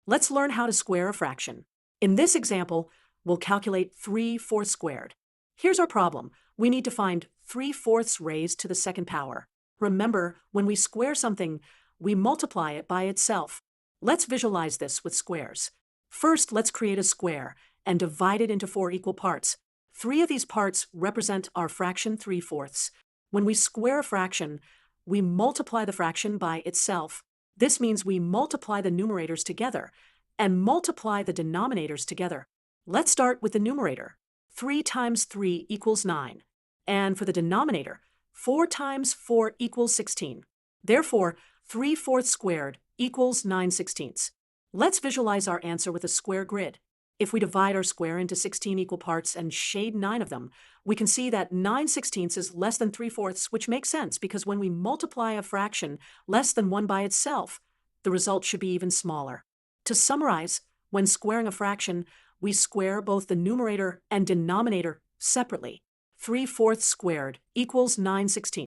Let's learn how to square a fraction. In this example, we'll calculate 3/4 squared. Here's our problem. We need to find 3/4 raised to the second power. Remember, when we square something, we multiply it by itself. Let's visualize this with squares. First, let's create a square and divide it into 4 equal parts. 3 of these parts represent our fraction 3/4. When we square a fraction, we multiply the fraction by itself. This means we multiply the numerators together and multiply the denominators together. Let's start with the numerator. 3 times 3 equals 9. And for the denominator, 4 times 4 equals 16. Therefore, 3/4 squared equals 9/16. Let's visualize our answer with a square grid. If we divide our square into 16 equal parts and shade 9 of them, we can see that 9/16 is less than 3/4, which makes sense because when we multiply a fraction less than 1 by itself, the result should be even smaller. To summarize, when squaring a fraction, we square both the numerator and denominator separately. 3/4 squared equals 9/16.